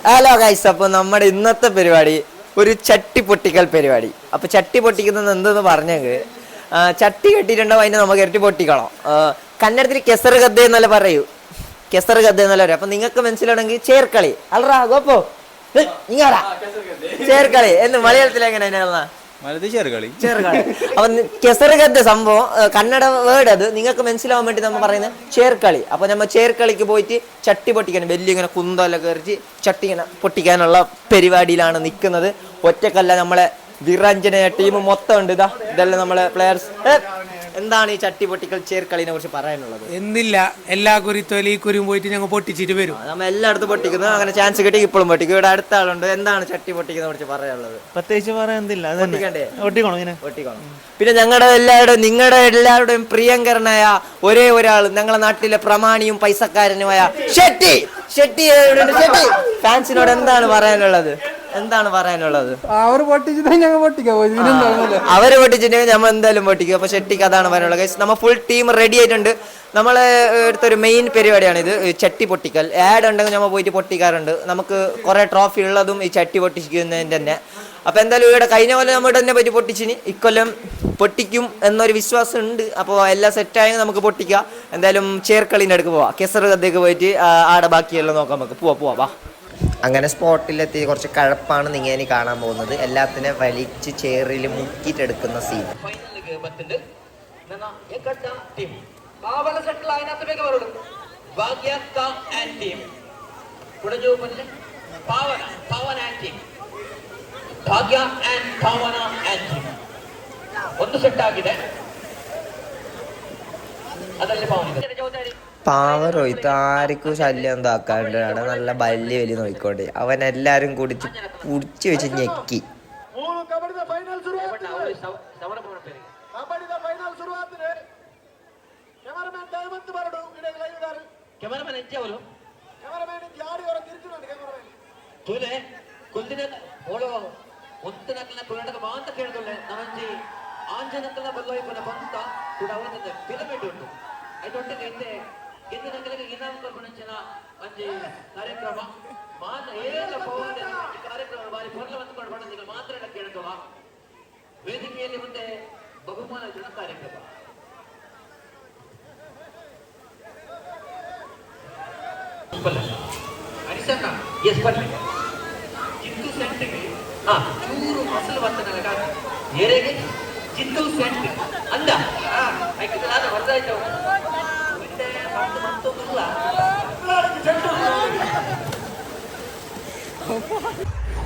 Hello guys, അപ്പോൾ നമ്മുടെ ഇന്നത്തെ പരിപാടി ഒരു ചട്ടി പൊട്ടിക്കൽ പരിപാടി. അപ്പോൾ ചട്ടി പൊട്ടിക്കുന്നത് എന്തെന്ന് പറഞ്ഞെങ്കിൽ, ചട്ടി കെട്ടിയിട്ടുണ്ടാവും, അതിനെ നമുക്ക് ഇരട്ടി പൊട്ടിക്കണം. കന്നഡത്തിൽ കെസർ ഗദ്ദ എന്നല്ല പറയൂ, കെസർ ഗദ്ദ എന്നല്ല പറയും. അപ്പം നിങ്ങൾക്ക് മനസ്സിലാണെങ്കിൽ ചേർക്കളി അല്ലറാ ഗോപ്പോ ഇങ്ങാടാ ചേർക്കളി എന്ന് മലയാളത്തിൽ എങ്ങനെ ചെറുകളി. അപ്പൊ കെസർ ഗദ്ദ സംഭവം കന്നഡ വേർഡ്, അത് നിങ്ങൾക്ക് മനസ്സിലാവാൻ വേണ്ടി നമ്മൾ പറയുന്നത് ചേർക്കളി. അപ്പൊ നമ്മൾ ചേർക്കളിക്ക് പോയിട്ട് ചട്ടി പൊട്ടിക്കാൻ വലിയ ഇങ്ങനെ കുന്തല്ല കയറിച്ച് ചട്ടി ഇങ്ങനെ പൊട്ടിക്കാനുള്ള പരിപാടിയിലാണ് നിൽക്കുന്നത്. ഒറ്റക്കല്ല, നമ്മളെ വിറഞ്ജന ടീം മൊത്തം ഉണ്ട്. ഇതെല്ലാം നമ്മളെ പ്ലെയേഴ്സ്. എന്താണ് ഈ ചട്ടി പൊട്ടിക്കൽ ചേർക്കളിനെ കുറിച്ച് പറയാനുള്ളത്? എന്നില്ല, എല്ലാ കുരുത്തോലും ഈ കുരും പോയിട്ട് ഞങ്ങൾ പൊട്ടിച്ചിട്ട് വരും. നമ്മൾ എല്ലായിടത്തും പൊട്ടിക്കുന്നത്, അങ്ങനെ ചാൻസ് കിട്ടി ഇപ്പോഴും പൊട്ടിക്കും. ഇവിടെ അടുത്ത ആളുണ്ട്. എന്താണ് ചട്ടി പൊട്ടിക്കുന്നതിനെ കുറിച്ച് പറയാനുള്ളത്? പ്രത്യേകിച്ച് പറയാനില്ല, പൊട്ടിക്കണം. പിന്നെ നിങ്ങളുടെ എല്ലാവരുടെയും പ്രിയങ്കരനായ ഒരേ ഒരാൾ, ഞങ്ങളുടെ നാട്ടിലെ പ്രമാണിയും പൈസക്കാരനുമായ ഷെട്ടി ഫാൻസിനോട് എന്താണ് പറയാനുള്ളത്? അവര് പൊട്ടിച്ചിട്ടുണ്ടെങ്കിൽ നമ്മൾ എന്തായാലും പൊട്ടിക്കും. അപ്പൊ ഷെട്ടിക്ക് അതാണ് പറയാനുള്ളത്. നമ്മൾ ഫുൾ ടീം റെഡി ആയിട്ടുണ്ട്. നമ്മളെ അടുത്തൊരു മെയിൻ പരിപാടിയാണ് ഇത്, ചട്ടി പൊട്ടിക്കൽ. ആഡ് ഉണ്ടെങ്കിൽ നമ്മൾ പോയിട്ട് പൊട്ടിക്കാറുണ്ട്. നമുക്ക് കുറെ ട്രോഫി ഉള്ളതും ഈ ചട്ടി പൊട്ടിക്കുന്നതിൻ്റെ തന്നെ. അപ്പൊ എന്തായാലും ഇവിടെ കഴിഞ്ഞ പോലെ നമ്മൾ തന്നെ പറ്റി പൊട്ടിച്ചിന്, ഇക്കൊല്ലം പൊട്ടിക്കും എന്നൊരു വിശ്വാസം ഉണ്ട്. അപ്പോൾ എല്ലാം സെറ്റായെങ്കിൽ നമുക്ക് പൊട്ടിക്കാം. എന്തായാലും ചേർക്കളീൻ്റെ അടുക്ക് പോവാം, കെസർ ഗദ്ദയ്ക്ക് പോയിട്ട് ആടെ ബാക്കിയെല്ലാം നോക്കാം. നമുക്ക് പോവാ. അങ്ങനെ സ്പോട്ടിലെത്തി കുറച്ച് കഴപ്പാണ് നിങ്ങൾ ഇനി കാണാൻ പോകുന്നത്. എല്ലാത്തിനെ വലിച്ച് ചേറിൽ മുക്കിയിട്ടെടുക്കുന്ന സീൻ. പാവറോയ്ത്ത് ആർക്കും ശല്യം എന്താക്കാണ്ടാണ്, നല്ല വലിയ നോയിക്കോട്ടെ. അവൻ എല്ലാരും കുടിച്ച് കുടിച്ചു വെച്ച് ഞെക്കി. ಕಾರ್ಯಕ್ರಮ ಮಾತ್ರ ಮಾತ್ರ ಕೇಳ್ತವ ವೇದಿಕೆಯಲ್ಲಿ ಮುಂದೆ ಬಹುಮಾನ ವಿತರಣಾ ಕಾರ್ಯಕ್ರಮ. ಅನಿಸಣ್ಣ ಎಸ್ ಬರ್ಲಿ ಜಿತ್ತು ಸೆಂಟ್ಗೆ ಚೂರು ಮಸಲು ಬರ್ತನಲ್ಲ ಏರೆಗೆ ಜಿತ್ತು ಸೆಂಟ್ ಅಂದ ನಾನು ಹೊರದಾಯ್ತು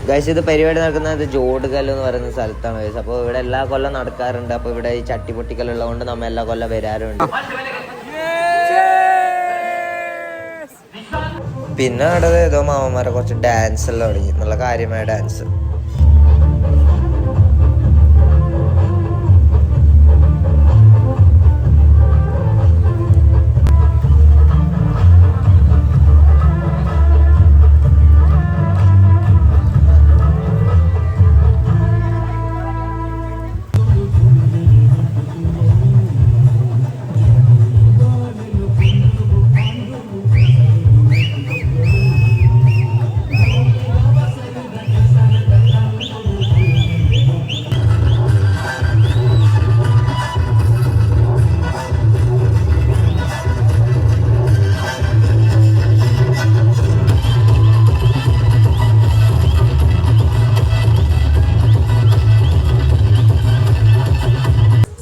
ഗൈസ്, ഇത് പരിപാടി നടക്കുന്നത് ജോഡ്കല്ല് എന്ന് പറയുന്ന സ്ഥലത്താണ് ഗൈസ്. അപ്പോൾ ഇവിടെ എല്ലാ കൊല്ലം നടക്കാറുണ്ട്. അപ്പോൾ ഇവിടെ ഈ ചട്ടി പൊട്ടിക്കലുള്ളത് കൊണ്ട് നമ്മൾ എല്ലാ കൊല്ലം വരാറുണ്ട്. പിന്നെ അവിടെ ഏതോ മാമന്മാരെ കുറച്ച് ഡാൻസ് എല്ലാം തുടങ്ങി, നല്ല കാര്യമായ ഡാൻസ്.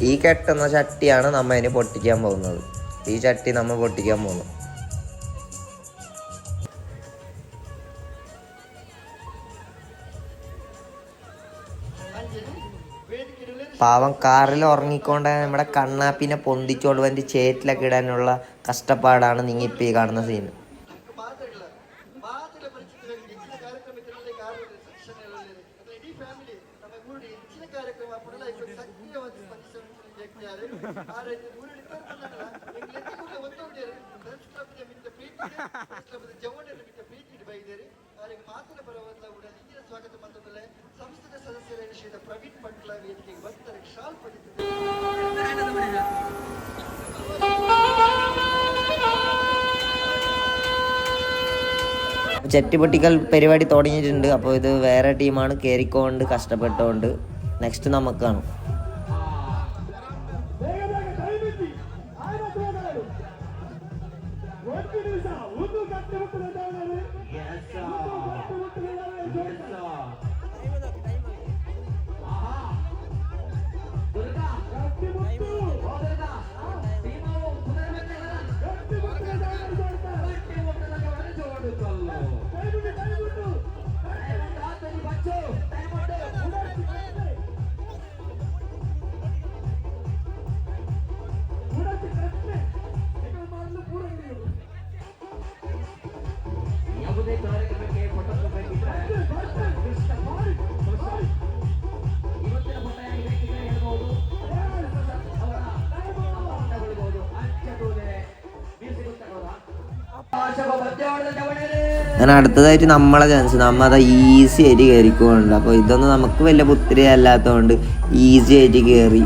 ഈ കെട്ടുന്ന ചട്ടിയാണ് നമ്മൾ ഇനി പൊട്ടിക്കാൻ പോകുന്നത്. ഈ ചട്ടി നമ്മൾ പൊട്ടിക്കാൻ പോകുന്നു. പാവം കാറിൽ ഉറങ്ങിക്കൊണ്ട് നമ്മുടെ കണ്ണാപ്പിനെ പൊന്തിച്ചോണ്ട് വന്ന് ചേറ്റിലൊക്കെ ഇടാനുള്ള കഷ്ടപ്പാടാണ് നിങ്ങൾ ഇപ്പം ഈ കാണുന്ന സീൻ. ಸಂಸ್ಥದ ಸದಸ್ಯರ ಶ್ರೀ ಪ್ರವೀಣ್ ಪಟ್ಲ ವೇದಿಕೆಗೆ ಬರ್ತಾರೆ ಶಾಲ್ ಪಡಿತಿದ್ದಾರೆ. ചട്ടി പൊട്ടിക്കൽ പരിപാടി തുടങ്ങിയിട്ടുണ്ട്. അപ്പോൾ ഇത് വേറെ ടീമാണ് കയറിക്കൊണ്ട് കഷ്ടപ്പെട്ടുകൊണ്ട്. നെക്സ്റ്റ് നമുക്കാണ്. അങ്ങനെ അടുത്തതായിട്ട് നമ്മളെ ചാൻസ്. നമ്മ അത് ഈസി ആയിട്ട് കയറിക്കുന്നുണ്ട്. അപ്പോൾ ഇതൊന്നും നമുക്ക് വലിയ പുത്തിരി അല്ലാത്തതുകൊണ്ട് ഈസി ആയിട്ട് കയറി.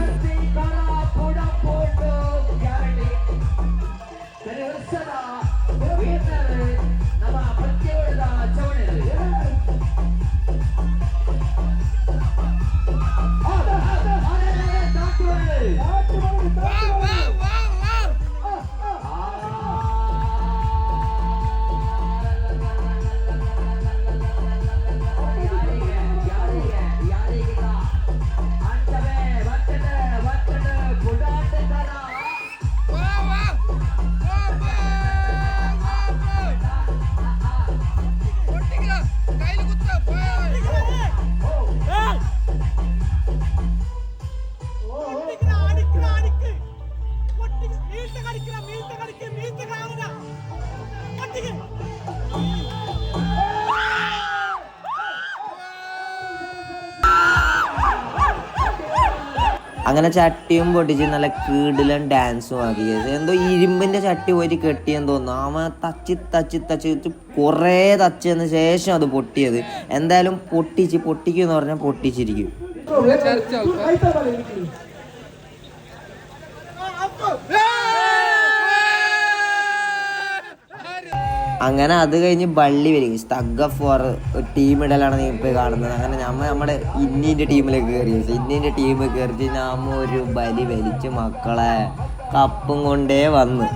അങ്ങനെ ചട്ടിയും പൊട്ടിച്ച് നല്ല കീടിലും ഡാൻസും ആക്കി. എന്തോ ഇരുമ്പിന്റെ ചട്ടി പോയിട്ട് കെട്ടിയെന്ന് തോന്നുന്നു. അവൻ തച്ച് കുറേ തച്ചതിന് ശേഷം അത് പൊട്ടിയത്. എന്തായാലും പൊട്ടിക്കും എന്ന് പറഞ്ഞാൽ പൊട്ടിച്ചിരിക്കും. അങ്ങനെ അത് കഴിഞ്ഞ് ബള്ളി വരും. തഗ് ഓഫ് വാർ ടീം ഇടലാണ് നീ ഇപ്പോൾ കാണുന്നത്. അങ്ങനെ നമ്മുടെ ഇന്ത്യൻ്റെ ടീമിലേക്ക് കയറി. ഇന്ത്യൻ്റെ ടീം കയറിച്ച് നമ്മ ഒരു ബലി വലിച്ച് മക്കളെ കപ്പും കൊണ്ടേ വന്ന്.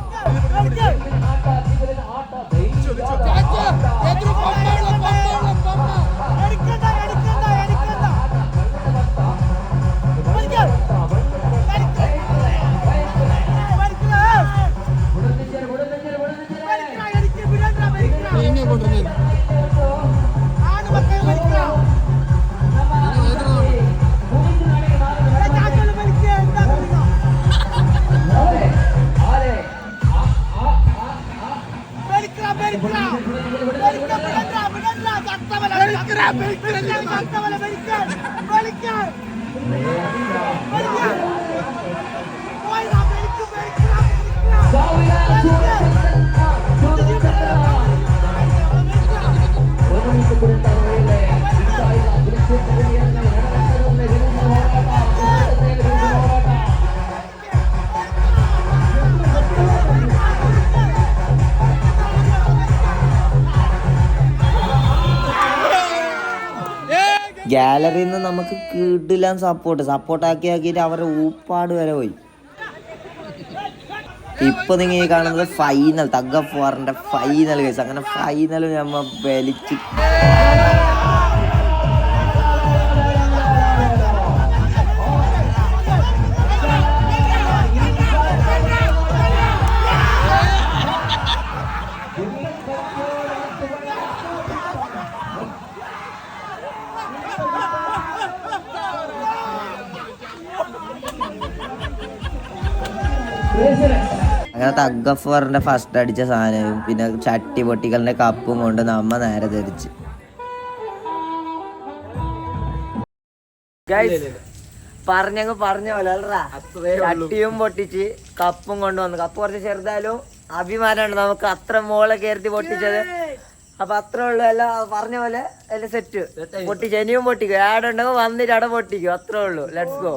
ഗാലറിയിൽ നിന്ന് നമുക്ക് കിടിലൻ സപ്പോർട്ടാക്കിയിട്ട് അവരുടെ ഊപ്പാട് വരെ പോയി. ഇപ്പൊ നിങ്ങൾ കാണുന്നത് ഫൈനൽ തഗ് ഓഫ് വാറിന്റെ ഫൈനൽ കേസ്. അങ്ങനെ ഫൈനൽ നമ്മ വലിച്ച് അങ്ങനെ തഗ് ഓഫ് വാറിന്റെ ഫസ്റ്റ് അടിച്ച സാധനവും പിന്നെ ചട്ടി പൊട്ടിക്കലിന്റെ കപ്പും കൊണ്ട് നമ്മ നേരെ ധരിച്ച്. പറഞ്ഞ പോലെ ചട്ടിയും പൊട്ടിച്ച് കപ്പും കൊണ്ടുവന്നു. കപ്പ് കുറച്ച് ചെറുതായാലും അഭിമാനമാണ് നമുക്ക് അത്ര മോളെ കയറി പൊട്ടിച്ചത്. അപ്പൊ അത്രേ ഉള്ളു. എല്ലാം പറഞ്ഞ പോലെ എല്ലാം സെറ്റ് പൊട്ടിച്ച് ഇനിയും പൊട്ടിക്കും. ആടെ ഉണ്ടെങ്കിൽ വന്നിട്ട് അവിടെ പൊട്ടിക്കും. അത്രേ ഉള്ളു. Let's go.